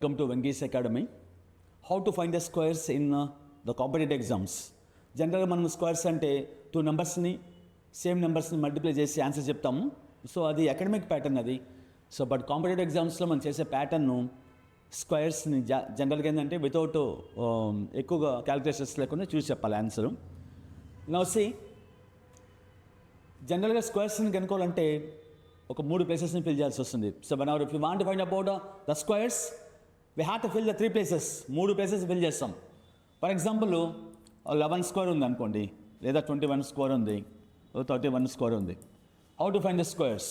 Welcome to Venki's Academy. How to find the squares in the competitive exams. జనరల్గా మనం squares అంటే two నెంబర్స్ని same నెంబర్స్ని multiply చేసి answer చెప్తాము. So అది academic pattern అది. సో బట్ కాంపిటేటివ్ ఎగ్జామ్స్లో మనం చేసే ప్యాటర్ను స్క్వేర్స్ని జనరల్గా ఏంటంటే వితౌట్ ఎక్కువగా క్యాలిక్యులేషన్స్ లేకుండా చూసి చెప్పాలి ఆన్సరు. నౌ సీ జనరల్గా స్క్వేర్స్ని కనుక్కోవాలంటే ఒక 3 ప్లేసెస్ని ఫిల్ చేయాల్సి వస్తుంది. So one hour if you want to find about the squares we have to fill the 3 places. 3 places fill చేస్తాం. ఫర్ ఎగ్జాంపుల్ 11 స్క్వేర్ ఉంది అనుకోండి, లేదా 21 స్క్వేర్ ఉంది, 31 స్క్వేర్ ఉంది. How to find the squares?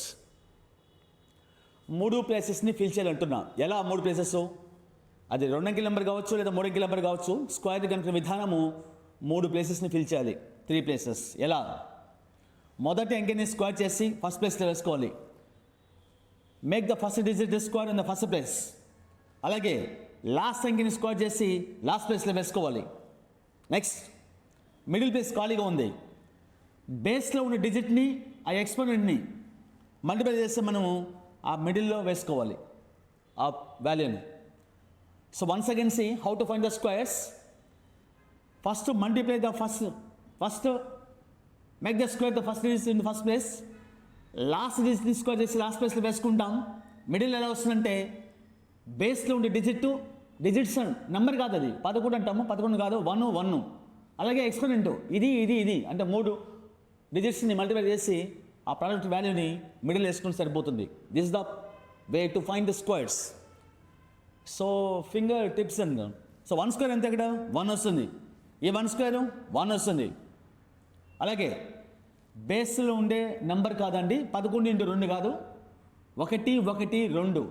3 ప్లేసెస్ని ఫిల్ చేయాలంటున్నా. ఎలా 3 ప్లేసెస్? అది 2 అంకెల నెంబర్ కావచ్చు, లేదా 3 అంకెల నెంబర్ కావచ్చు. స్క్వేర్ కనుక విధానము 3 ప్లేసెస్ని ఫిల్ చేయాలి. 3 ప్లేసెస్ ఎలా? మొదటి అంకెని స్క్వేర్ చేసి ఫస్ట్ ప్లేస్లో వేసుకోవాలి. Make the first digit square in the first place. అలాగే లాస్ట్ అంకెని స్క్వేర్ చేసి లాస్ట్ ప్లేస్లో వేసుకోవాలి. నెక్స్ట్ మిడిల్ ప్లేస్ ఖాళీగా ఉంది. బేస్లో ఉన్న డిజిట్ని ఆ ఎక్స్పోనెంట్ని మల్టిప్లై చేస్తే మనము ఆ మిడిల్లో వేసుకోవాలి ఆ వాల్యూని. So once again see how to find the squares. First multiply the first make the square the first digit in the first place. Last డిజిట్ని స్క్వేర్ చేసి లాస్ట్ ప్లేస్లో వేసుకుంటాం. మిడిల్ ఎలా వస్తుందంటే బేస్లో ఉండే డిజిట్స్ నెంబర్ కాదు, అది 11 అంటాము, 11 కాదు, 1. అలాగే ఎక్స్పోనెంట్ ఇది అంటే 3 డిజిట్స్ని మల్టిప్లై చేసి ఆ ప్రోడక్ట్ వాల్యూని మిడిల్ వేసుకుని సరిపోతుంది. This is the way to find the squares. So finger tips and so 1 square ఎంత ఇక్కడ 1 వస్తుంది. ఈ 1 స్క్వేర్ 1 వస్తుంది. అలాగే బేస్లో ఉండే నెంబర్ కాదండి, 11 × 2 కాదు, 1 1 2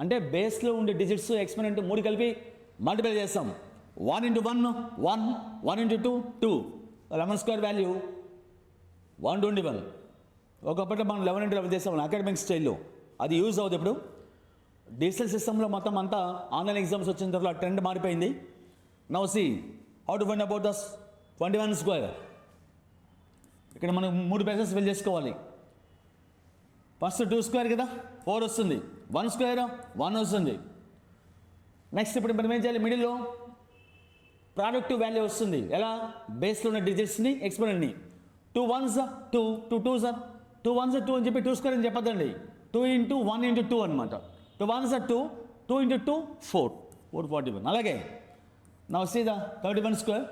అంటే బేస్లో ఉండే డిజిట్స్ ఎక్స్పోనెంట్ 3 కలిపి మల్టిప్లై చేస్తాం. 1 × 1 1, 1 × 2 2. 11 స్క్వేర్ వాల్యూ 121. ఒకప్పట్లో మనం 11 × 11 చేస్తాం అకాడమిక్ స్టైల్లో. అది యూజ్ అవుతుంది. ఇప్పుడు డిజిటల్ సిస్టంలో మొత్తం అంతా ఆన్లైన్ ఎగ్జామ్స్ వచ్చిన తర్వాత ట్రెండ్ మారిపోయింది. Now see how to find about the 21 square. ఇక్కడ మనం 3 ప్లేసెస్ ఫిల్ చేసుకోవాలి. ఫస్ట్ 2 స్క్వేర్ కదా 4 వస్తుంది. 1 స్క్వేర్ 1 వస్తుంది. నెక్స్ట్ ఇప్పుడు మనం ఏం చేయాలి? మిడిల్లో ప్రోడక్టివ్ వాల్యూ వస్తుంది. ఎలా? బేస్లో ఉన్న డిజిట్స్ని ఎక్స్పోనెంట్ని 2 1s 2, 2 2s 2 1s 2 అని చెప్పి 2 స్క్వేర్ అని చెప్పదండి. 2 × 1 × 2 అనమాట. 2 1s 2, 2 × 2 4, 441. అలాగే నా see the 31 square.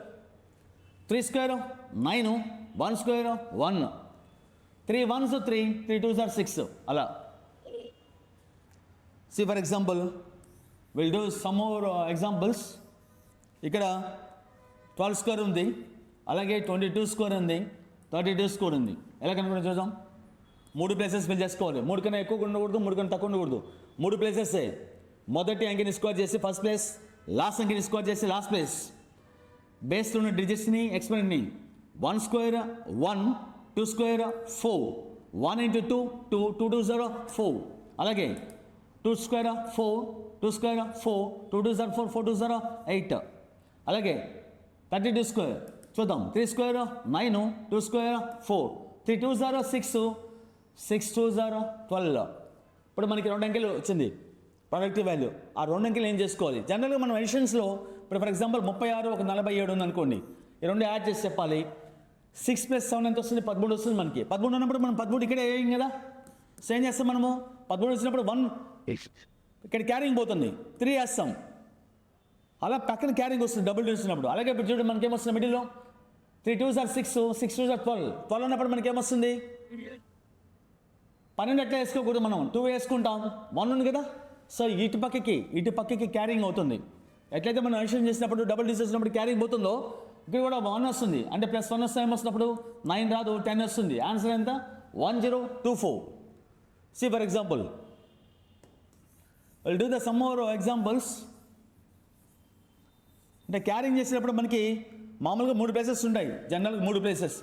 3 square 9, 1 square 1, 3 1s 3, 3 2s 6. అలా see for example we'll do some more examples. ఇక్కడ 12 స్క్వేర్ ఉంది, అలాగే 22 స్క్వేర్ ఉంది, 32 స్క్వేర్ ఉంది. ఎలా కనుక్కుంటే చూద్దాం. 3 ప్లేసెస్ ఫిల్ చేసుకోవాలి. 3 కన్నా ఎక్కువ ఉండకూడదు, 3 కన్నా తక్కువ ఉండకూడదు. 3 ప్లేసెస్. మొదటి అంకెని స్క్వేర్ చేసి ఫస్ట్ ప్లేస్, లాస్ట్ అంకెని స్క్వేర్ చేసి లాస్ట్ ప్లేస్. బేస్లో ఉన్న డిజిట్స్ని ఎక్స్పోనెంట్ని 1 స్క్వేర్ 1, 2 స్క్వేర్ 4, 1 × 2 2, 2 2 0 4. అలాగే 2 స్క్వేర్ 4, 2 స్క్వేర్ 4, 2 2 0 4, 4 2 0 8. అలాగే 32 స్క్వేర్ చూద్దాం. 3 స్క్వేర్ 9, 2 స్క్వేర్ 4, 3 2 0 6, 6 2 0 12. ఇప్పుడు మనకి 2 అంకెలు వచ్చింది ప్రొడక్టివ్ వాల్యూ. ఆ 2 అంకెలు ఏం చేసుకోవాలి? జనరల్గా మనం ఎడిషన్స్లో ఇప్పుడు ఫర్ ఎగ్జాంపుల్ 36 ఒక 47 ఉంది అనుకోండి. ఈ 2 యాడ్ చేసి చెప్పాలి. 6 + 7 ఎంత వస్తుంది? 13 వస్తుంది మనకి. 13 ఉన్నప్పుడు మనం 13 ఇక్కడే వేయం కదా. సో ఏం చేస్తాం మనము? 13 వచ్చినప్పుడు 1 ఇక్కడ క్యారింగ్ పోతుంది, 3 వేస్తాం. అలా పక్కన క్యారింగ్ వస్తుంది డబుల్ వచ్చినప్పుడు. అలాగే ఇప్పుడు చూడండి మనకి ఏమొస్తుంది మిడిల్లో 3 2s 6, 6 2s 12. 12 ఉన్నప్పుడు మనకి ఏమొస్తుంది? 12 ఎట్లా వేసుకోకూడదు, మనం 2 వేసుకుంటాం. 1 ఉంది కదా. సో ఇటు పక్కకి క్యారింగ్ అవుతుంది. ఎట్లయితే మనం అడిషన్ చేసినప్పుడు డబుల్ డిజిట్స్ వచ్చినప్పుడు క్యారింగ్ పోతుందో ఇక్కడ కూడా 1 వస్తుంది. అంటే +1 వస్తే ఏమొస్తున్నప్పుడు 9 రాదు, 10 వస్తుంది. ఆన్సర్ ఎంత? 1024. See for example we'll do the some more examples. అంటే క్యారింగ్ చేసేటప్పుడు మనకి మామూలుగా 3 ప్లేసెస్ ఉంటాయి. జనరల్గా 3 ప్లేసెస్.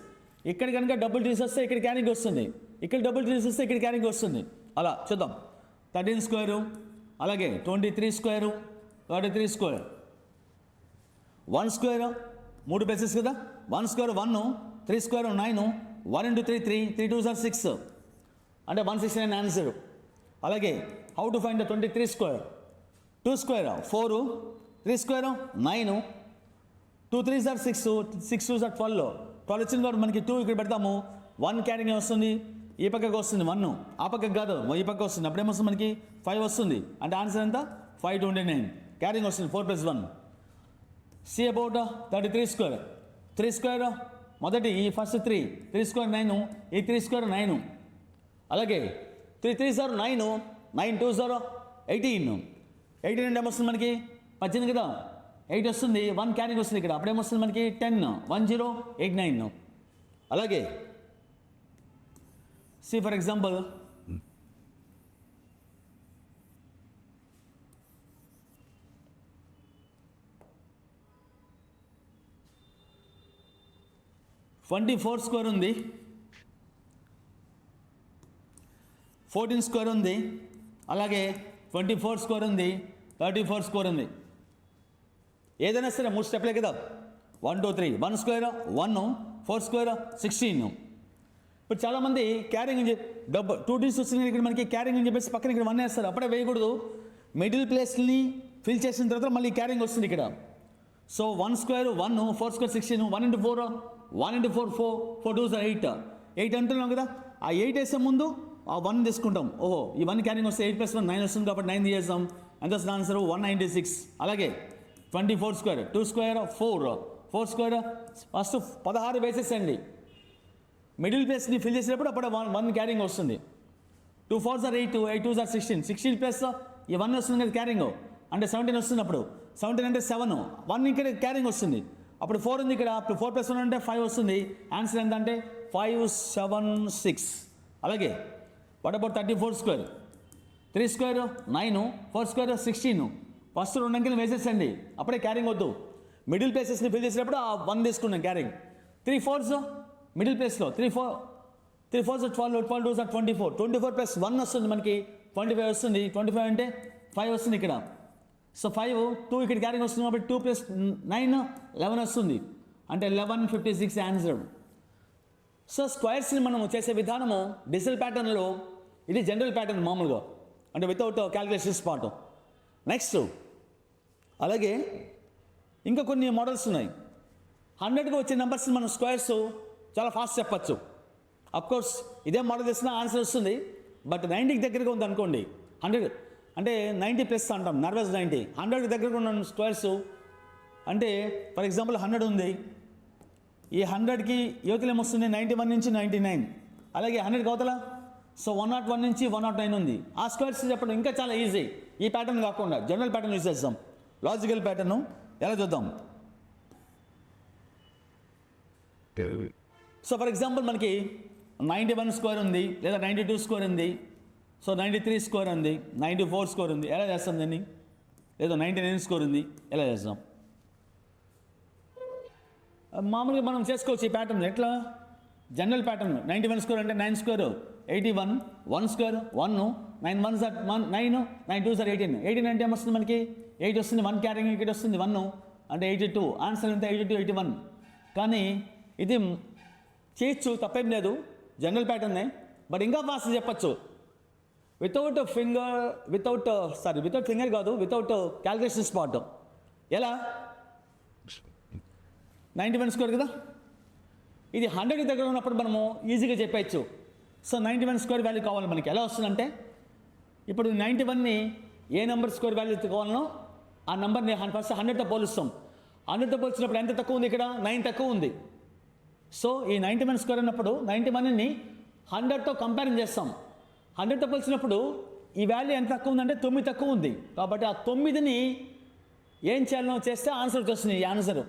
ఇక్కడ కనుక డబుల్ డిజిట్స్ వస్తే ఇక్కడ క్యారింగ్ వస్తుంది, ఇక్కడ డబుల్ డిజిట్స్ వస్తే ఇక్కడ క్యారింగ్ వస్తుంది. అలా చూద్దాం. 13 స్క్వేరు, అలాగే 23 స్క్వేరు, 33 స్క్వేర్, 1 స్క్వేర్ 3 ప్లేసెస్ కదా. 1 స్క్వేర్ 1, 3 స్క్వేర్ 9, 1 × 3 3, 3 2s 6 అంటే 169 ఆన్సర్. అలాగే how to find the 23 square. 2 square 4, 3 square 9, 2 3s are 6, 6 2s are 12. 12 వచ్చింది కాబట్టి మనకి 2 ఇక్కడ పెడతాము, 1 క్యారింగ్ వస్తుంది, ఈ పక్కకు వస్తుంది 1, ఆ పక్కకు కాదు ఈ పక్క వస్తుంది, అప్పుడేమొస్తుంది మనకి 5 వస్తుంది. అంటే ఆన్సర్ ఎంత 529 క్యారింగ్ వస్తుంది 4 + 1. సి అబౌట్ 33 స్క్వేర్ 3 స్క్వేర్ మొదటి ఈ ఫస్ట్ 3 స్క్వేర్ 9, ఈ 3 స్క్వేర్ 9. అలాగే 3 3s are 9, 9 2s are 18. 18 అంటే ఏమొస్తుంది మనకి 18 కదా, 8 వస్తుంది, 1 క్యారింగ్ వస్తుంది ఇక్కడ, అప్పుడేమొస్తుంది మనకి 10 1089. అలాగే సి ఫర్ ఎగ్జాంపుల్ (24) స్క్వేర్ ఉంది, 14 స్క్వేర్ ఉంది, అలాగే 24 స్క్వేర్ ఉంది, 34 స్క్వేర్ ఉంది. ఏదైనా సరే 3 స్టెప్లే కదా, 1 2 3, 1 స్క్వేర్ 1, 4 స్క్వేర్ 16. ఇప్పుడు చాలామంది క్యారింగ్ డబ్బు 2 digits వచ్చినాయి ఇక్కడ మనకి క్యారింగ్ అని చెప్పేసి పక్కన ఇక్కడ 1 వేస్తారు, అప్పుడే వేయకూడదు. మిడిల్ ప్లేస్ని ఫిల్ చేసిన తర్వాత మళ్ళీ క్యారింగ్ వస్తుంది ఇక్కడ. So 1 square 1, 4 square 16, 1 × 4 1 × 4 4, 4 2s are 8. 8 అంటున్నాం కదా, ఆ 8 వేసే ముందు ఆ 1 తీసుకుంటాం. ఓహో ఈ 1 క్యారింగ్ వస్తే 8 + 1 9 వస్తుంది కాబట్టి 9 తీసేస్తాం. ఎంత వస్తుంది ఆన్సర్ 196. అలాగే 24 స్క్వేర్ 2 స్క్వేర్ 4, 4 స్క్వేర్ ఫస్ట్ 16 వేసేసండి, మిడిల్ ప్లేస్ని ఫిల్ చేసేటప్పుడు అప్పుడు 1 క్యారింగ్ వస్తుంది. 2 4s are 8, 8 2s are 16, 16 plus ఈ 1 వస్తుంది కదా క్యారింగ్, అంటే 17 వస్తుంది. అప్పుడు 17 అంటే 7, 1 ఇక్కడ క్యారింగ్ వస్తుంది, అప్పుడు 4 ఉంది ఇక్కడ, అప్పుడు 4 + 1 అంటే 5 వస్తుంది. ఆన్సర్ ఎంత అంటే 576. అలాగే what about 34 square 3 square 9, 4 square 16. First 2 అంకెలు వేసేసండి, అప్పుడే క్యారింగ్ వద్దు. మిడిల్ ప్లేసెస్ని ఫిల్ చేసేటప్పుడు ఆ 1 తీసుకున్నాం క్యారింగ్. 3 4s మిడిల్ ప్లేస్లో 3 4s 12, 12 2s are 24, 24 + 1 వస్తుంది మనకి 25 వస్తుంది. 25 అంటే 5 వస్తుంది ఇక్కడ. సో 5 2 ఇక్కడ క్యారింగ్ వస్తుంది కాబట్టి 2 + 9 11 వస్తుంది, అంటే 1156 ఆన్సర్. సో స్క్వేర్స్ని మనం చేసే విధానము డిజిటల్ ప్యాటర్న్లో, ఇది జనరల్ ప్యాటర్న్ మామూలుగా, అంటే వితౌట్ క్యాలిక్యులేషన్స్ పార్ట్. నెక్స్ట్ అలాగే ఇంకా కొన్ని మోడల్స్ ఉన్నాయి. 100కి వచ్చే నెంబర్స్ మనం స్క్వేర్స్ చాలా ఫాస్ట్ చెప్పచ్చు. అఫ్కోర్స్ ఇదే మోడల్ చేసినా ఆన్సర్ వస్తుంది, బట్ 90కి దగ్గరగా ఉంది అనుకోండి, 100 అంటే 90+ అంటాం, నర్వస్ 90. 100కి దగ్గరగా ఉన్న స్క్వేర్స్ అంటే ఫర్ ఎగ్జాంపుల్ 100 ఉంది, ఈ 100కి యువతలు ఏమొస్తుంది 91 నుంచి 99, అలాగే 100కి అవతల సో 101 నుంచి 109 ఉంది. ఆ స్క్వేర్స్ చెప్పడం ఇంకా చాలా ఈజీ, ఈ ప్యాటర్న్ కాకుండా జనరల్ ప్యాటర్న్ యూజ్ చేస్తాం. లాజికల్ ప్యాటర్న్ ఎలా చూద్దాం. సో ఫర్ ఎగ్జాంపుల్ మనకి 91 స్క్వేర్ ఉంది, లేదా 92 స్క్వేర్ ఉంది, సో 93 స్క్వేర్ ఉంది, 94 స్క్వేర్ ఉంది, ఎలా చేస్తాం దాన్ని? లేదా 99 స్క్వేర్ ఉంది, ఎలా చేస్తాం? మామూలుగా మనం చేసుకోవచ్చు ఈ ప్యాటర్న్. ఎట్లా? General pattern. 91 స్క్వేర్ అంటే 9 square 81, 1 square 1, 9 1s are 9, 9 2s are 18. 18 అంటే ఏమొస్తుంది మనకి 8 వస్తుంది, 1 క్యారింగ్ ఇక్కడ వస్తుంది 1, అంటే 82. ఆన్సర్ ఎంత 82 81. కానీ ఇది చేయొచ్చు, తప్పేం లేదు, జనరల్ ప్యాటర్నే, బట్ ఇంకా ఫాస్ట్ చెప్పచ్చు. వితౌట్ ఫింగర్ కాదు, వితౌట్ క్యాలిక్యులేషన్ స్పాట్. ఎలా? 91 స్క్వేర్ కదా, ఇది 100కి దగ్గర ఉన్నప్పుడు మనము ఈజీగా చెప్పచ్చు. సో 91 స్క్వేర్ వాల్యూ కావాలి మనకి. ఎలా వస్తుందంటే ఇప్పుడు 91ని ఏ నెంబర్ స్క్వేర్ వాల్యూ కావాలనో ఆ నెంబర్ని ఫస్ట్ 100తో పోలుస్తాం. 100తో పోల్చినప్పుడు ఎంత తక్కువ ఉంది? ఇక్కడ 9 తక్కువ ఉంది. సో ఈ 91 స్క్వేర్ అన్నప్పుడు 91ని 100తో కంపేరింగ్ చేస్తాం. 100తో పోల్చినప్పుడు ఈ వాల్యూ ఎంత తక్కువ ఉందంటే 9 తక్కువ ఉంది. కాబట్టి ఆ 9ని ఏం చేయాలో చేస్తే ఆన్సర్ వస్తుంది. ఈ ఆన్సరు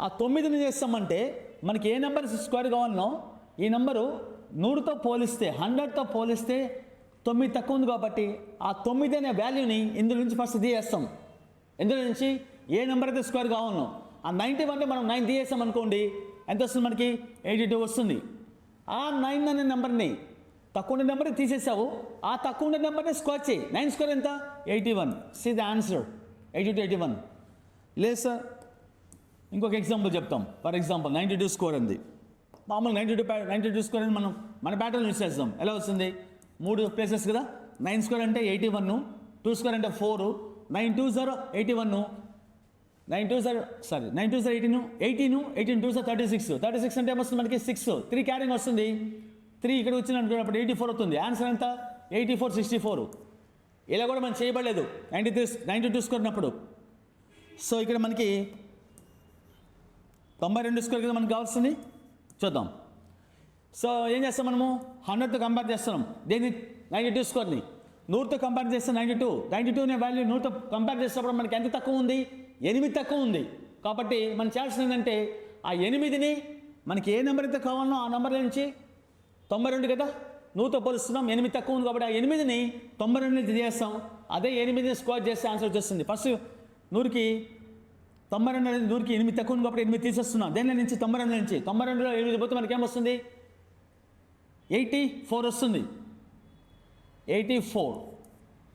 ఆ 9ని చేస్తామంటే మనకి ఏ నెంబర్ స్క్వేర్ కావాలనో ఈ నెంబరు 100తో పోలిస్తే 100తో పోలిస్తే 9 తక్కువ ఉంది. కాబట్టి ఆ 9 అనే వాల్యూని ఇందులో నుంచి ఫస్ట్ తీయేస్తాం. ఇందులో నుంచి ఏ నెంబర్ అయితే స్క్వేర్ కావాలనో ఆ 91 మనం 9 తీయేస్తాం అనుకోండి, ఎంత వస్తుంది మనకి 82 వస్తుంది. ఆ 9 అనే నెంబర్ని తక్కువ ఉండే నెంబర్ని తీసేసావు, ఆ తక్కువ ఉండే నెంబర్ని స్క్వేర్ చేయి. 9 స్క్వేర్ ఎంత? 81. See the answer 82 81. లేదు సార్, ఇంకొక ఎగ్జాంపుల్ చెప్తాం. ఫర్ ఎగ్జాంపుల్ 92 స్క్వేర్ ఉంది. మామూలు 92 స్క్వేర్ అని మనం మన ప్యాటర్న్ యూస్ చేస్తాం. ఎలా వస్తుంది? 3 ప్లేసెస్ కదా. 9 స్క్వేర్ అంటే 81, 2 స్క్వేర్ అంటే 4, 9 2s are 81, 9 2s are 18, 18 2s are 36, 36 అంటే ఏమొస్తుంది మనకి 6, 3 క్యారింగ్ వస్తుంది, 3 ఇక్కడ వచ్చింది అనుకున్నప్పుడు 84 అవుతుంది. ఆన్సర్ ఎంత 84 64. ఇలా కూడా మనం చేయబడలేదు 92 స్కోర్ ఉన్నప్పుడు. సో ఇక్కడ మనకి 92 స్కోర్ కదా మనకు కావాల్సింది. చూద్దాం. సో ఏం చేస్తాం మనము 100తో కంపేర్ చేస్తున్నాం దేన్ని 92 స్కోర్ని 100తో కంపేర్ చేస్తాం. 92 అనే వాల్యూ 100తో కంపేర్ చేసినప్పుడు మనకి ఎంత తక్కువ ఉంది 8 తక్కువ ఉంది. కాబట్టి మనం చేయాల్సింది ఏంటంటే ఆ 8ని మనకి ఏ నెంబర్ అయితే కావాలనో ఆ నెంబర్ నుంచి 92 కదా 100తో పోలుస్తున్నాం, 8 తక్కువ ఉంది కాబట్టి ఆ 8ని 92 నుంచి చేస్తాం. అదే 8ని స్క్వేర్ చేస్తే ఆన్సర్ వచ్చేస్తుంది. ఫస్ట్ 100కి 92 అనేది 100కి 8 తక్కువ ఉంది కాబట్టి 8 తీసేస్తున్నాం. దేని నుంచి 92 నుంచి 92లో 8 పోతే మనకి ఏమొస్తుంది 84 వస్తుంది. 84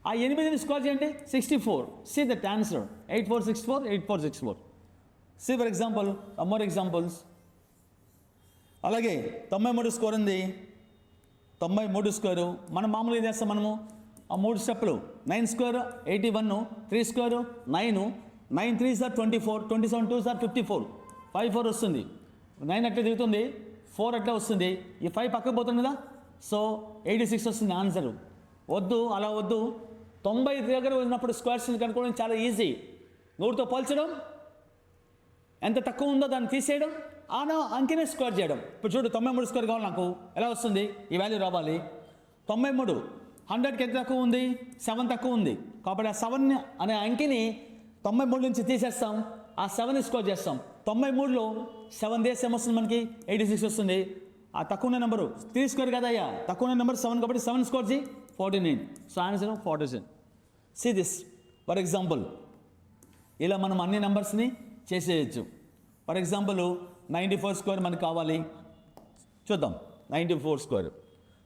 ఆ 8ని స్క్వేర్ చేయండి 64. See that answer 8464 8464. See for example more examples. అలాగే 93 స్కోర్ ఉంది. 93 స్క్వేరు మనం మామూలుగా ఏం చేస్తాం మనము ఆ 3 స్టెప్పులు 9 square 81, 3 square 9, 9 3s are 24, 27 2s are 54, 54 వస్తుంది. 9 అట్లా దిగుతుంది, 4 అట్లా వస్తుంది, ఈ 5 పక్కకు పోతుంది కదా. సో 86 వస్తుంది ఆన్సర్. వద్దు అలా వద్దు, 90 దగ్గర ఉన్నప్పుడు స్క్వేర్స్ కనుక్కోవడం చాలా ఈజీ. 100తో పోల్చడం, ఎంత తక్కువ ఉందో దాన్ని తీసేయడం, అంకెనే స్క్వేర్ చేయడం. ఇప్పుడు చూడు 93 స్క్వేర్ కావాలి నాకు, ఎలా వస్తుంది ఈ వాల్యూ రావాలి. 93 100కి ఎంత తక్కువ ఉంది 7 తక్కువ ఉంది కాబట్టి ఆ 7 అనే అంకెని 93 నుంచి తీసేస్తాం, ఆ 7ని స్కోర్ చేస్తాం. 93లో 7 చేస్తే ఏమొస్తుంది మనకి 86 వస్తుంది. ఆ తక్కువ ఉన్న నెంబరు 3 స్క్వేర్ కదయ్యా, తక్కువ ఉన్న నెంబర్ 7 కాబట్టి 7 స్కోర్ చేయి 49. So answer 47. See this for example. ఇలా మనం అన్ని నెంబర్స్ని చేసేయచ్చు. ఫర్ ఎగ్జాంపుల్ 94 స్క్వేర్ మనకు కావాలి. చూద్దాం 94 స్క్వేర్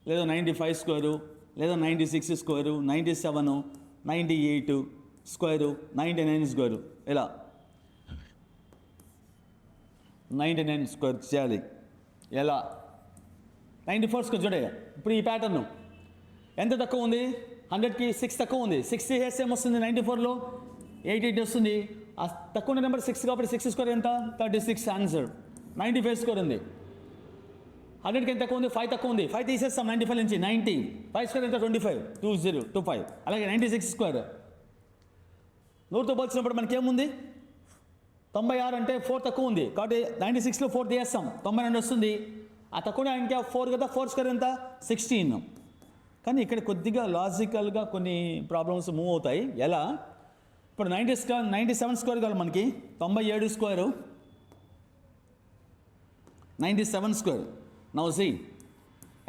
లేదా 95 స్క్వేరు లేదా 96 స్క్వేరు 97 98 స్క్వేరు 99 స్క్వేరు ఇలా 99 స్క్వేర్ చేయాలి. ఎలా 94 స్క్వేర్ చూడే. ఇప్పుడు ఈ ప్యాటర్ను ఎంత తక్కువ ఉంది 100కి 6 తక్కువ ఉంది. 6 చేస్తే ఏమొస్తుంది 94లో 88 వస్తుంది. ఆ తక్కువ ఉన్న నెంబర్ 6 కాబట్టి 6 స్క్వేర్ ఎంత 36 ఆన్సర్. 95 స్కోర్ ఉంది. 100కి ఎంత తక్కువ ఉంది 5 తక్కువ ఉంది, 5 తీసేస్తాం 95 నుంచి 90. 5 స్క్వేర్ ఎంత 25 2025. అలాగే 96 స్క్వేర్ 100తో పోల్చినప్పుడు మనకి ఏముంది 96 అంటే 4 తక్కువ ఉంది కాబట్టి 96లో 4 తీసేస్తాం 92 వస్తుంది. ఆ తక్కువ ఇంకా 4 కదా, 4 స్క్వేర్ ఎంత 16. కానీ ఇక్కడ కొద్దిగా లాజికల్గా కొన్ని ప్రాబ్లమ్స్ మూవ్ అవుతాయి. ఎలా ఇప్పుడు 97 స్క్వేర్ కావాలి మనకి 97 స్క్వేరు 97 స్క్వేర్. నౌ సీ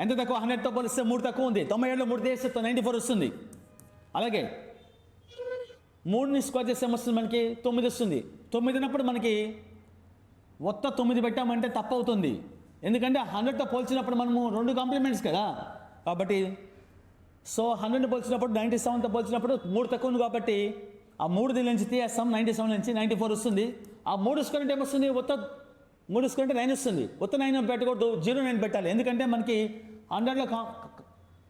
ఎంత తక్కువ 100తో పోలిస్తే 3 తక్కువ ఉంది. 97లో 3 తీస్తే 94 వస్తుంది. అలాగే 3ని స్క్వేర్ చేస్తే ఏమొస్తుంది మనకి 9 వస్తుంది. 9 అన్నప్పుడు మనకి మొత్తం 9 పెట్టామంటే తప్పు అవుతుంది. ఎందుకంటే 100తో పోల్చినప్పుడు మనము 2 కాంప్లిమెంట్స్ కదా. కాబట్టి సో 100ని పోల్చినప్పుడు 97తో పోల్చినప్పుడు 3 తక్కువ ఉంది కాబట్టి ఆ 3 దీని నుంచి తీసేస్తాం 97 నుంచి 94 వస్తుంది. ఆ 3 స్క్వేర్ అంటే ఏమొస్తుంది 3 స్క్వేర్ అంటే 9 వస్తుంది. 9 పెట్టకూడదు 09 పెట్టాలి. ఎందుకంటే మనకి 100లో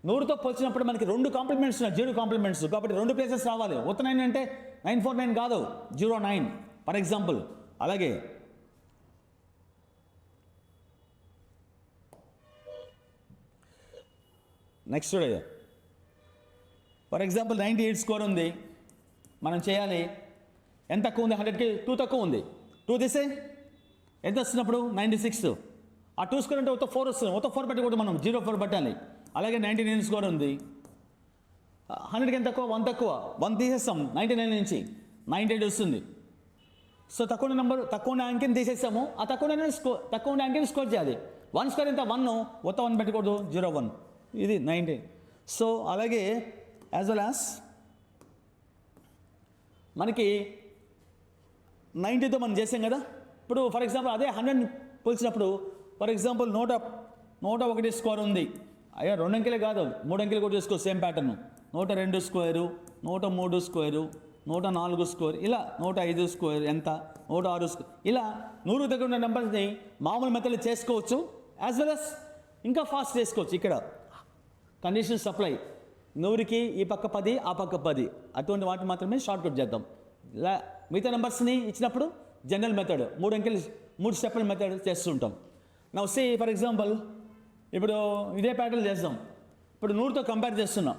100తో పోల్చినప్పుడు మనకి 2 కాంప్లిమెంట్స్ ఉన్నాయి 0 కాంప్లిమెంట్స్ కాబట్టి 2 ప్లేసెస్ రావాలి. 9 అంటే 949 కాదు 09 ఫర్ ఎగ్జాంపుల్. అలాగే నెక్స్ట్ చూడయ్యా ఫర్ ఎగ్జాంపుల్ 98 స్కోర్ ఉంది. మనం చేయాలి ఎంత తక్కువ ఉంది 100కి 2 తక్కువ ఉంది. 2 తీసే ఎంత వస్తున్నప్పుడు 96. ఆ 2 స్కోర్ అంటే 4 వస్తుంది. 4 పెట్టకూడదు మనం 04 పెట్టాలి. అలాగే 99 స్కోర్ ఉంది. 100కి ఎంత తక్కువ 1 తక్కువ 1 తీసేస్తాం 99 నుంచి 98 వస్తుంది. సో తక్కువ నెంబర్ తక్కువ ఉన్న అంకెని తీసేస్తాము. ఆ తక్కువ ఉన్న అంకెని స్కోర్ చేయాలి. 1 స్కోర్ ఎంత 1 1 పెట్టకూడదు 01 ఇది 90. సో అలాగే యాజ్ వెల్ యాజ్ మనకి 90తో మనం చేసాం కదా. ఇప్పుడు ఫర్ ఎగ్జాంపుల్ అదే 100ని పోల్చినప్పుడు ఫర్ ఎగ్జాంపుల్ 101 స్కోర్ ఉంది. అయ్యా 2 అంకెలే కాదు 3 అంకెలు కూడా చేసుకో same pattern. 102 square 103 square 104 square ఇలా 105 స్క్వేర్ ఎంత 106 స్క్వేర్ ఇలా 100 దగ్గర ఉన్న నెంబర్స్ని మామూలు మెథడ్లో చేసుకోవచ్చు. యాజ్ వెల్ యాజ్ ఇంకా ఫాస్ట్ చేసుకోవచ్చు. ఇక్కడ కండిషన్స్ అప్లై 100కి ఈ పక్క 10 ఆ పక్క 10 అటువంటి వాటిని మాత్రమే షార్ట్ కట్ చేద్దాం. మిగతా నెంబర్స్ని ఇచ్చినప్పుడు జనరల్ మెథడ్ 3 స్టెప్పుల మెథడ్ చేస్తుంటాం. నా సే ఫర్ ఎగ్జాంపుల్ ఇప్పుడు ఇదే ప్యాటర్న్ చేద్దాం. ఇప్పుడు 100తో కంపేర్ చేస్తున్నాం.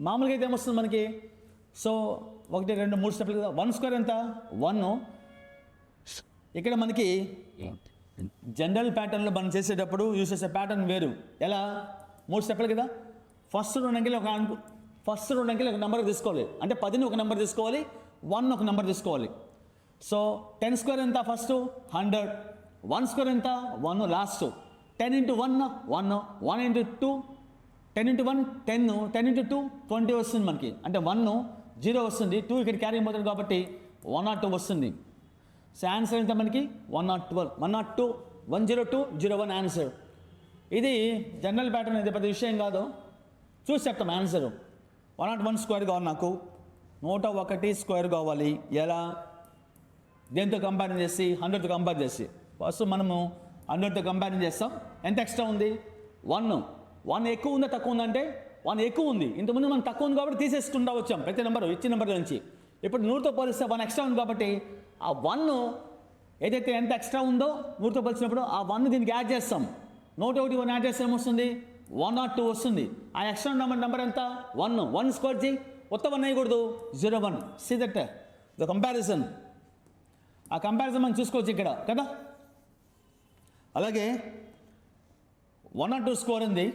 మామూలుగా అయితే ఏమొస్తుంది మనకి, సో 1 2 3 స్టెప్లు కదా. 1 స్క్వేర్ ఎంత 1. ఇక్కడ మనకి జనరల్ ప్యాటర్న్లో మనం చేసేటప్పుడు యూస్ చేసే ప్యాటర్న్ వేరు. ఎలా 3 స్టెప్లు కదా. ఫస్ట్ 2 అంకెలు ఒక నెంబర్ తీసుకోవాలి. అంటే 10ని ఒక నెంబర్ తీసుకోవాలి, 1 ఒక నెంబర్ తీసుకోవాలి. సో 10 స్క్వేర్ ఎంత ఫస్ట్ 100. 1 స్క్వేర్ ఎంత 1 last. 10 into 1 1, 1 into 2 10 into 1 10, 10 into 2 20 వస్తుంది మనకి. అంటే 1 0 వస్తుంది, 2 ఇక్కడ క్యారీ పోతుంది కాబట్టి 102 వస్తుంది. సో ఆన్సర్ ఎంత మనకి 102 10201 ఆన్సర్. ఇది జనరల్ ప్యాటర్న్, ఇది పెద్ద విషయం కాదు, చూసి చెప్తాం ఆన్సర్. 101 స్క్వేర్ కావాలి నాకు, 101 స్క్వేర్ కావాలి. ఎలా దేంతో కంపేర్ చేసి 100తో కంపేర్ చేసి. ఫస్ట్ మనము 100తో కంపేర్ చేస్తాం. ఎంత ఎక్స్ట్రా ఉంది 1 ఎక్కువ ఉందా తక్కువ ఉందంటే 1 ఎక్కువ ఉంది. ఇంతకుముందు మనం తక్కువ ఉంది కాబట్టి తీసేసుకుంటా వచ్చాం ప్రతి నెంబర్ ఇచ్చిన నెంబర్ నుంచి. ఇప్పుడు 100తో పోలిస్తే 1 ఎక్స్ట్రా ఉంది కాబట్టి ఆ 1 ఏదైతే ఎంత ఎక్స్ట్రా ఉందో 100తో పోల్చినప్పుడు ఆ 1 దీనికి యాడ్ చేస్తాం. 101 1 యాడ్ చేస్తే ఏమొస్తుంది 102 వస్తుంది. ఆ ఎక్స్ట్రా నెంబర్ ఎంత 1 స్క్వేర్ చేయి, కొత్త 1 అయ్యకూడదు 01. See that the comparison. ఆ కంపారిజన్ మనం చూసుకోవచ్చు ఇక్కడ కదా. అలాగే 102 స్కోర్ ఉంది,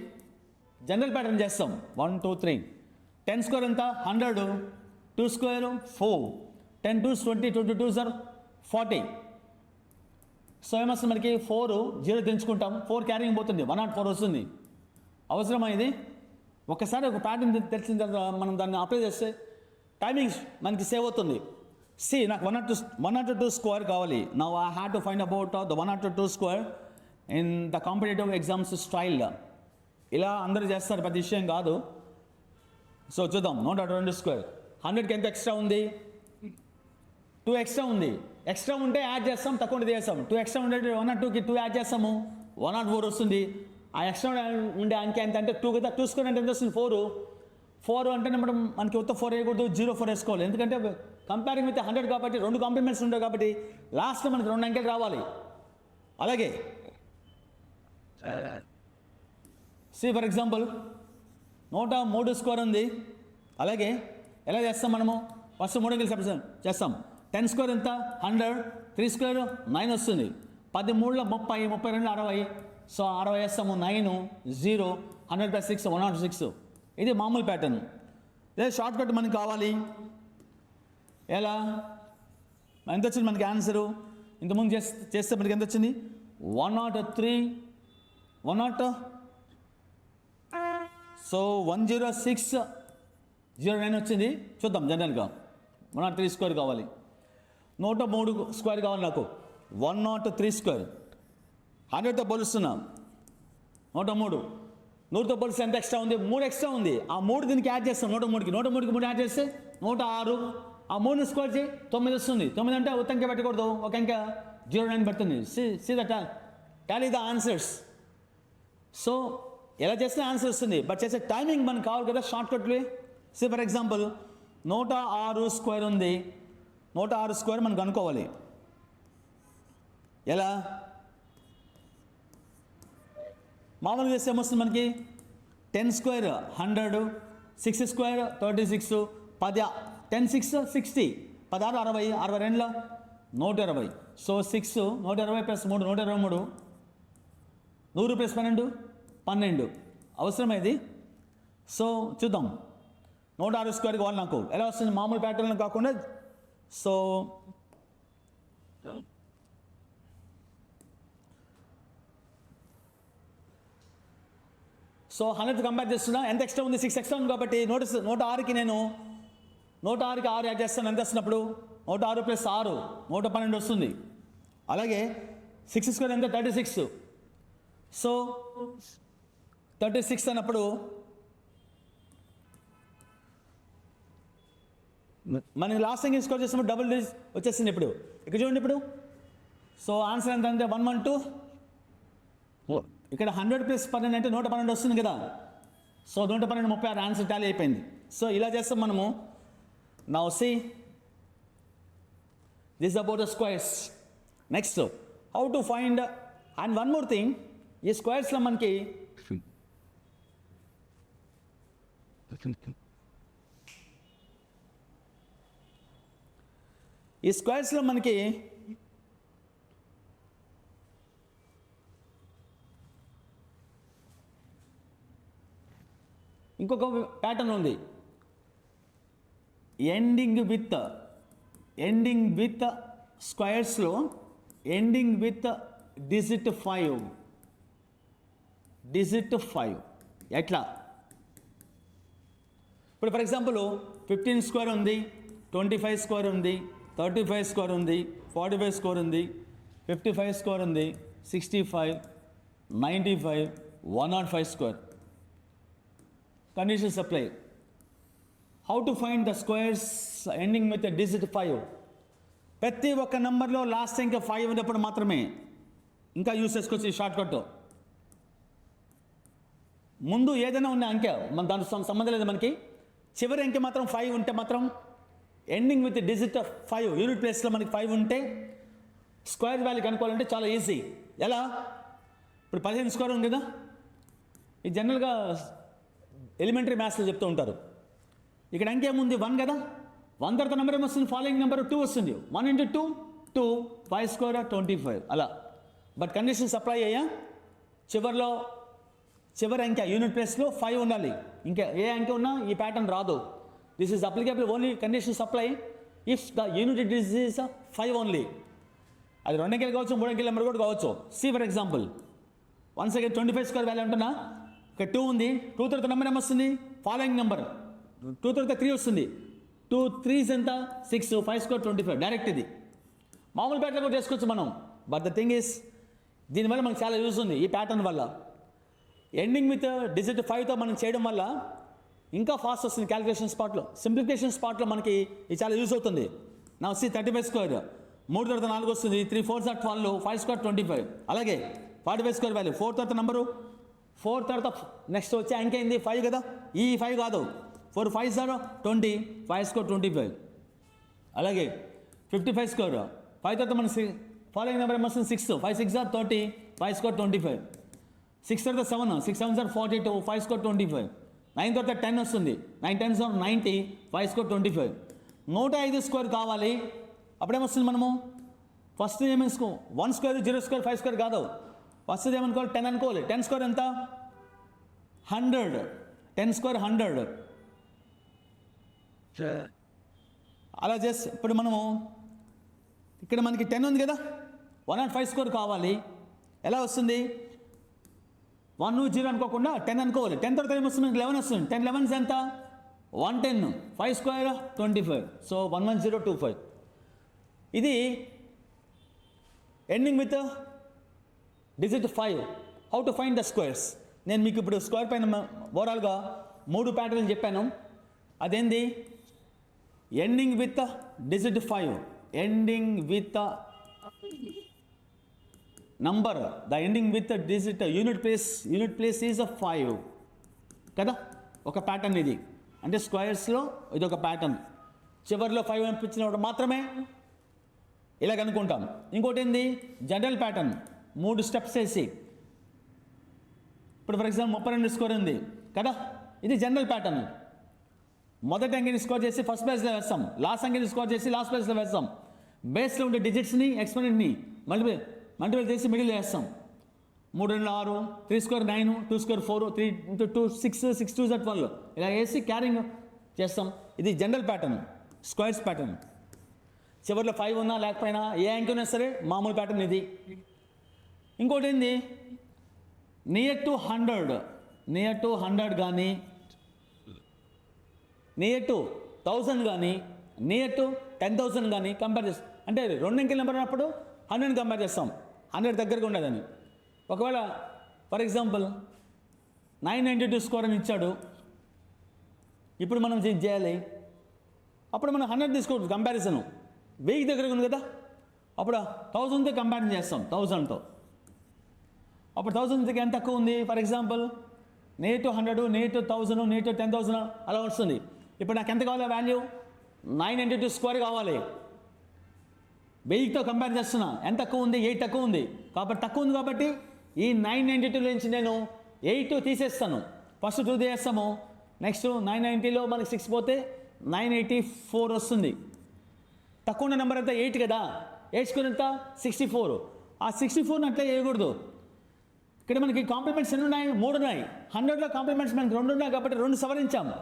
జనరల్ ప్యాటర్న్ చేస్తాం. 1 2 3. 10 స్క్వేర్ ఎంత 100, 2 స్క్వేర్ 4, 10 2s 20, 20 2s 40. సో ఏమొస్తుంది మనకి 4 0 తెంచుకుంటాం, 4 క్యారింగ్ పోతుంది, 104 వస్తుంది. అవసరమా ఇది? ఒకసారి ఒక ప్యాటర్న్ తెలిసిన తర్వాత మనం దాన్ని అప్లై చేస్తే టైమింగ్ మనకి సేవ్ అవుతుంది. సి నాకు 102 స్క్వేర్ కావాలి. Now I had to find about the 102 square in the competitive exams style. ఇలా అందరూ చేస్తారు, పెద్ద విషయం కాదు. సో చూద్దాం. 102 స్క్వేర్ 100కి ఎంత ఎక్స్ట్రా ఉంది 2 ఎక్స్ట్రా ఉంది. ఎక్స్ట్రా ఉంటే యాడ్ చేస్తాం, తక్కువ ఉంటే చేస్తాం. 2 ఎక్స్ట్రా ఉంటే 102కి 2 యాడ్ చేస్తాము, 104 వస్తుంది. ఆ ఎక్స్ట్రా ఉండే అంకె ఎంత అంటే 2 కదా. 2 స్క్వేర్ అంటే ఎంత వస్తుంది 4 అంటే మనకి ఉత్త 4 వేయకూడదు, 04 వేసుకోవాలి. ఎందుకంటే కంపేరింగ్ విత్ 100 కాబట్టి 2 కాంప్లిమెంట్స్ ఉంటాయి కాబట్టి లాస్ట్ మనకి 2 అంకెలు రావాలి. అలాగే సి ఫర్ ఎగ్జాంపుల్ 103 స్క్వేర్ ఉంది. అలాగే ఎలా చేస్తాం మనము, ఫస్ట్ 3 అంకెలు సబ్స్టిట్యూట్ చేస్తాం. 10 స్క్వేర్ ఎంత 100, 3 స్క్వేర్ 9 వస్తుంది. 10 3 30, 32 60. సో 60 వేస్తాము, 9 0, 100 + 6 106. ఇది మామూలు ప్యాటర్న్. లేదా షార్ట్ కట్ మనకి కావాలి. ఎలా ఎంత వచ్చింది మనకి ఆన్సరు? ఇంతకుముందు చేస్తే మనకి ఎంత వచ్చింది 103 సో 10609 వచ్చింది. చూద్దాం జనరల్గా 103 స్క్వేర్ కావాలి. 103 స్క్వేర్ కావాలి నాకు. 103 స్క్వేర్ 100తో పోలుస్తున్నాం. 103 100తో పోలిస్తే ఎంత ఎక్స్ట్రా ఉంది 3 ఎక్స్ట్రా ఉంది. ఆ 3 దీనికి యాడ్ చేస్తాం. 103కి 3 యాడ్ చేస్తే 106. ఆ 3 స్క్వేర్ చేయి 9 వస్తుంది. 9 అంటే ఒక అంకె పెట్టకూడదు, ఒక అంకె 09 పెడుతుంది. See that tally the answers. So ఎలా చేస్తే ఆన్సర్ వస్తుంది, బట్ చేసే టైమింగ్ మనకు కావాలి కదా షార్ట్ కట్లు. సి ఫర్ ఎగ్జాంపుల్ 106 స్క్వేర్ ఉంది. 106 స్క్వేర్ మనకు అనుకోవాలి. ఎలా మామూలుగా చేస్తే ఏమొస్తుంది మనకి 10 స్క్వేర్ 100, 6 స్క్వేర్ 36, 10 6 60, 16 60, 62 120. సో 6 120 + 3 123, 100 + 12 12. అవసరమైంది. సో చూద్దాం. 106 స్క్వేర్ కావాలి నాకు. ఎలా వస్తుంది మామూలు ప్యాటర్న్ కాకుండా. సో సో 100 కంపేర్ చేస్తున్నా. ఎంత ఎక్స్ట్రా ఉంది 6 ఎక్స్ట్రా ఉంది కాబట్టి 106కి నేను 106కి 6 యాడ్ చేస్తాను. ఎంత వస్తున్నప్పుడు 106 + 6 112 వస్తుంది. అలాగే 6 స్క్వేర్ ఎంత 36. సో 36 అన్నప్పుడు మనం లాస్ట్ టైం స్కోర్ చేసినప్పుడు డబుల్ డిజిట్ వచ్చేసింది. ఇప్పుడు ఇక్కడ చూడండి. ఇప్పుడు సో ఆన్సర్ ఎంత అంటే 112. ఇక్కడ 100 + 12 అంటే 112 వస్తుంది కదా. సో 112, ఆన్సర్ టాలీ అయిపోయింది. సో ఇలా చేస్తాం మనము. Now see this about the squares. Next how to find, and one more thing, ఈ స్క్వేర్స్లో మనకి ఇంకొక ప్యాటర్న్ ఉంది. ఎండింగ్ విత్ స్క్వేర్స్లో ఎండింగ్ విత్ డిజిట్ 5. ఎట్లా? ఇప్పుడు ఫర్ ఎగ్జాంపుల్ 15 స్క్వేర్ ఉంది, 25 స్క్వేర్ ఉంది, 35 స్క్వేర్ ఉంది, 45 స్క్వేర్ ఉంది, 55 స్క్వేర్ ఉంది, 65, 95, 105 square. Conditions apply. How to find the squares ending with a digit 5? ప్రతి ఒక్క నెంబర్లో లాస్ట్ ఇంకా 5 ఉన్నప్పుడు మాత్రమే ఇంకా యూస్ చేసుకోవచ్చు ఈ షార్ట్ కట్. ముందు ఏదైనా ఉన్న అంకె మన దాని సంబంధం లేదు మనకి. చివరి అంకె మాత్రం 5 ఉంటే మాత్రం ఎండింగ్ విత్ డిజిట్ 5 యూనిట్ ప్లేస్లో మనకి 5 ఉంటే స్క్వేర్ వాల్యూ కనుక్కోవాలంటే చాలా ఈజీ. ఎలా? ఇప్పుడు 15 స్క్వేర్ ఉంది కదా, ఇది జనరల్గా ఎలిమెంటరీ మ్యాథ్స్లో చెప్తూ ఉంటారు. ఇక్కడ అంకె ఏముంది? 1 కదా. 1 తర్వాత నెంబర్ ఏమొస్తుంది? ఫాలోయింగ్ నెంబర్ 2 వస్తుంది. 1 × 2 2, 5 స్క్వేర్ 25 అలా. బట్ కండిషన్స్ అప్లై అయ్యా. చివరి అంకె యూనిట్ ప్లేస్లో 5 ఉండాలి. ఇంకా ఏ అంకె ఉన్నా ఈ ప్యాటర్న్ రాదు. This is applicable only conditions apply if the unit digit 5 only. అది 2 అంకెలు కావచ్చు, 3 అంకెల నెంబర్ కూడా కావచ్చు. See for example once again 25 square value అంటున్నా. ఇక్కడ 2 ఉంది, 2 తర్వాత నెంబర్ ఏమొస్తుంది? ఫాలోయింగ్ నెంబర్ 2 తర్వాత 3 వస్తుంది. 2 3s ఎంత? 6, 5 స్క్వేర్ 25 డైరెక్ట్. ఇది మామూలు ప్యాటర్న్ కూడా చేసుకోవచ్చు మనం. బట్ ద థింగ్ ఈస్ దీనివల్ల మనకు చాలా యూజ్ ఉంది. ఈ ప్యాటర్న్ వల్ల ఎండింగ్ విత్ డిజిట్ 5తో మనం చేయడం వల్ల ఇంకా ఫాస్ట్ వస్తుంది క్యాలిక్యులేషన్ స్పాట్లో. సింప్లిఫికేషన్ స్పాట్లో మనకి ఇది చాలా యూజ్ అవుతుంది. నా వచ్చి 35 స్క్వేర్ 3 తర్వాత 4 వస్తుంది. 3 4s 12, 5 స్క్వేర్ 25. అలాగే 45 స్క్వేర్ వాల్యూ 4 తర్వాత నెంబరు 4 తర్వాత నెక్స్ట్ వచ్చే అంకె అయింది 5 కదా. ఈ 5 కాదు, 4 5s 20, 5 స్క్వేర్ 25. అలాగే 55 స్క్వేర్ 5 తర్వాత మన ఫాలోయింగ్ నెంబర్ ఏమొస్తుంది? 6, 5 6 30, 5 స్క్వేర్ 25. 6 తర్వాత 7, 6 7 42, 5 స్క్వేర్ 25. 9 తర్వాత 10 వస్తుంది. 9 10s 90, 5 స్క్వేర్ 25. 105 స్క్వేర్ కావాలి. అప్పుడేమొస్తుంది? మనము ఫస్ట్ ఏమేసుకో 1 స్క్వేర్ 0 స్క్వేర్ 5 స్క్వేర్ కాదు. ఫస్ట్ ఏమనుకోవాలి? 10 అనుకోవాలి. 10 స్క్వేర్ ఎంత? 100. 10 స్క్వేర్ 100. అలా చేసి ఇప్పుడు మనము ఇక్కడ మనకి 10 ఉంది కదా, 105 స్క్వేర్ కావాలి. ఎలా వస్తుంది? 1 0 అనుకోకుండా 10 అనుకోవాలి. 10 తర్వాత ఏమొస్తుంది? 11 వస్తుంది. 10 11s ఎంత? 110, 5 స్క్వేర్ 25. సో 11025. ఇది ending with digit 5. How to find the squares. నేను మీకు ఇప్పుడు స్క్వేర్ పైన ఓవరాల్గా 3 ప్యాటర్న్ చెప్పాను. అదేంది? Ending with digit 5, ending with number, the ending with digit unit place is 5 కదా. ఒక ప్యాటర్న్ ఇది. అంటే స్క్వేర్స్లో ఇది ఒక ప్యాటర్న్. చివరిలో 5 పంపించినప్పుడు మాత్రమే ఇలా కనుక్కుంటాం. ఇంకోటి ఏంది? General pattern. 3 స్టెప్స్ వేసి ఇప్పుడు ఫర్ ఎగ్జాంపుల్ 32 స్కోర్ ఉంది కదా. ఇది జనరల్ ప్యాటర్న్. మొదటి అంకెని స్కోర్ చేసి ఫస్ట్ ప్లేస్లో వేస్తాం. లాస్ట్ అంకెని స్కోర్ చేసి లాస్ట్ ప్లేస్లో వేస్తాం. బేస్లో ఉండే డిజిట్స్ని ఎక్స్పోనెంట్ని మల్టిపుల్ చేసి మిడిల్ వేస్తాం. 3 2 6, 3 స్క్వేర్ 9, 2 స్క్వేర్ 4, 3 × 2 6, 6 2s 12 ఇలా వేసి క్యారింగ్ చేస్తాం. ఇది జనరల్ ప్యాటర్న్, స్క్వేర్స్ ప్యాటర్న్. చివరిలో 5 ఉన్నా లేకపోయినా ఏ అంకె ఉన్నా సరే మామూలు ప్యాటర్న్ ఇది. ఇంకోటి ఏంది? నియర్ టు 100 కానీ, నియర్ టు 1000 కానీ, నియర్ టు 10,000 కానీ కంపేర్ చేస్తాం. అంటే 2 అంకెల నెంబర్ ఉన్నప్పుడు 100 కంపేర్ చేస్తాం. 100 దగ్గరగా ఉండదని. ఒకవేళ ఫర్ ఎగ్జాంపుల్ 992 స్కోర్ అని ఇచ్చాడు. ఇప్పుడు మనం చేయాలి. అప్పుడు మనం 100 తీసుకోవచ్చు కంపారిజను. 1000 దగ్గరగా ఉంది కదా. అప్పుడు 1000తో కంపారిజన్ చేస్తాం. 1000తో. అప్పుడు 1000కి ఎంత తక్కువ ఉంది? ఫర్ ఎగ్జాంపుల్ -100, -1000, -10,000 అలా వస్తుంది. ఇప్పుడు నాకు ఎంత కావాలి వాల్యూ? 992 స్క్వేర్ కావాలి. 1000తో కంపేర్ చేస్తున్నా. ఎంత తక్కువ ఉంది? 8 తక్కువ ఉంది. కాబట్టి తక్కువ ఉంది కాబట్టి ఈ 992 నుంచి నేను 8 తీసేస్తాను. ఫస్ట్ 2 తీసేస్తాము. నెక్స్ట్ 990లో మనకి 6 పోతే 984 వస్తుంది. తక్కువ ఉన్న నెంబర్ అంతా 8 కదా. 8 స్క్వేర్ ఎంత? 64. ఆ 64 అట్లా వేయకూడదు. ఇక్కడ మనకి కాంప్లిమెంట్స్ ఎన్ని ఉన్నాయి? 3 ఉన్నాయి. 100లో కాంప్లిమెంట్స్ మనకి 2 ఉన్నాయి కాబట్టి 2 సవరించాము.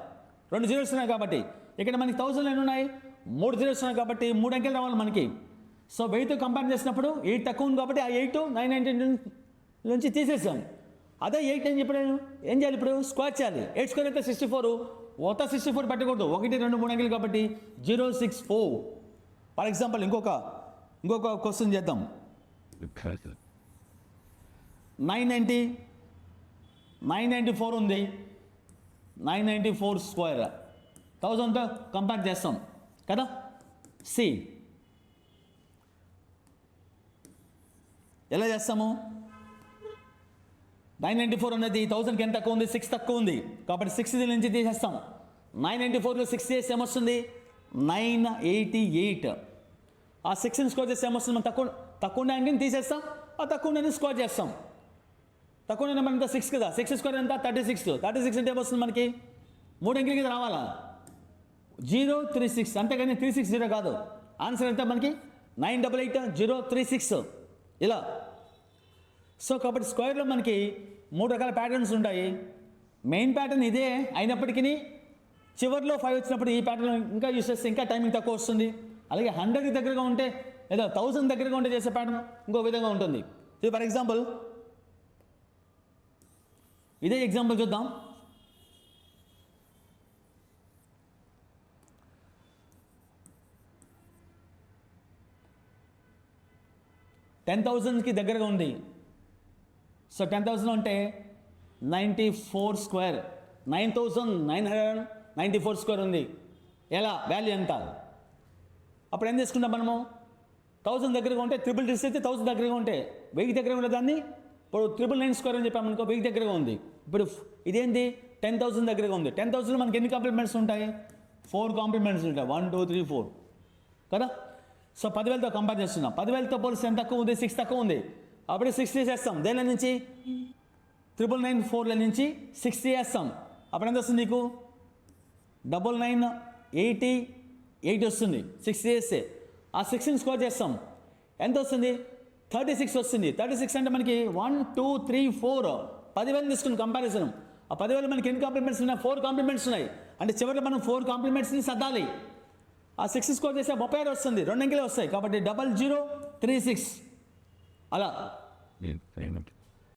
2 జీరోస్ ఉన్నాయి కాబట్టి. ఇక్కడ మనకి 1000 ఎన్ని ఉన్నాయి? 3 జీరోస్ ఉన్నాయి కాబట్టి 3 అంకెలు రావాలి మనకి. సో 1000తో కంపేర్ చేసినప్పుడు 8 తక్కువ ఉంది కాబట్టి ఆ 8 990 నుంచి తీసేసాం. అదే 8 అని చెప్పి ఏం చేయాలి? ఇప్పుడు స్క్వేర్ చేయాలి. 8 స్క్వేర్ అయితే 64. మొత్తం 64 పెట్టకూడదు. 1, 2, 3 అంకెలు కాబట్టి 064. ఫర్ ఎగ్జాంపుల్ ఇంకొక క్వశ్చన్ చేద్దాం. 994 ఉంది. 994 స్క్వేర్ 1000తో కంపేర్ చేస్తాం కదా. సి ఎలా చేస్తాము? 994 అనేది 1000కి ఎంత తక్కువ ఉంది? 6 తక్కువ ఉంది కాబట్టి 6 దీని నుంచి తీసేస్తాం. 994లో 6 చేస్తే ఏమొస్తుంది? 988. ఆ 6ని స్కోర్ చేస్తే ఏమొస్తుంది? మనం తక్కువ ఉండే తీసేస్తాం. ఆ తక్కువ ఉండేది స్కోర్ చేస్తాం. తక్కువ నెంబర్ ఎంత? 6 కదా. 6 స్క్వేర్ ఎంత? 36. 36 అంటే ఏమొస్తుంది మనకి? 3 అంకెలకి రావాలా? 036. అంతేగాని 360 కాదు. ఆన్సర్ ఎంత మనకి? 988036 ఇలా. సో కాబట్టి స్క్వేర్లో మనకి 3 రకాల ప్యాటర్న్స్ ఉంటాయి. మెయిన్ ప్యాటర్న్ ఇదే అయినప్పటికీ చివరిలో 5 వచ్చినప్పుడు ఈ ప్యాటర్న్ ఇంకా యూస్ చేస్తే ఇంకా టైమింగ్ తక్కువ వస్తుంది. అలాగే 100కి దగ్గరగా ఉంటే లేదా 1000 దగ్గరగా ఉంటే చేసే ప్యాటర్న్ ఇంకో విధంగా ఉంటుంది. ఫర్ ఎగ్జాంపుల్ ఇదే ఎగ్జాంపుల్ చూద్దాం. $10,000కి దగ్గరగా ఉంది. సో 10,000 అంటే 94 స్క్వేర్ 9,994 స్క్వేర్ ఉంది. ఎలా? వాల్యూ ఎంత? అప్పుడు ఏం చేసుకుంటాం మనము? 1000 దగ్గరగా ఉంటే ట్రిపుల్ తీస్తే 1000 దగ్గరగా ఉంటే 1000 దగ్గరగా ఉండే దాన్ని ఇప్పుడు 999 స్క్వేర్ అని చెప్పామనుకో 1000 దగ్గరగా ఉంది. ఇప్పుడు ఇదేంటి? 10,000 దగ్గరగా ఉంది. 10,000లో మనకి ఎన్ని కాంప్లిమెంట్స్ ఉంటాయి? 4 కాంప్లిమెంట్స్ ఉంటాయి. 1, 2, 3, 4 కదా. సో 10,000తో కంపేర్ చేస్తున్నాం. 10,000తో పోలిస్తే ఎంత తక్కువ ఉంది? 6 తక్కువ ఉంది. అప్పుడే 6 తీసేస్తాం. దేని నుంచి? 994 నుంచి 6 తీసేస్తాం. అప్పుడు ఎంత వస్తుంది నీకు? 9988 వస్తుంది. 6 చేస్తే ఆ 6ని స్కోర్ చేస్తాం. ఎంత వస్తుంది? 36 వస్తుంది. 36 అంటే మనకి 1, 2, 3, 4 10,000 తీసుకుని కంపారిజన్. ఆ 10,000 మనకి ఎన్ని కాంప్లిమెంట్స్ ఉన్నాయి? 4 కాంప్లిమెంట్స్ ఉన్నాయి. అంటే చివరిలో మనం 4 కాంప్లిమెంట్స్ని సర్దాలి. ఆ 6 స్కోర్ చేస్తే 36 వస్తుంది. 2 అంకెలే వస్తాయి కాబట్టి 0036 అలా.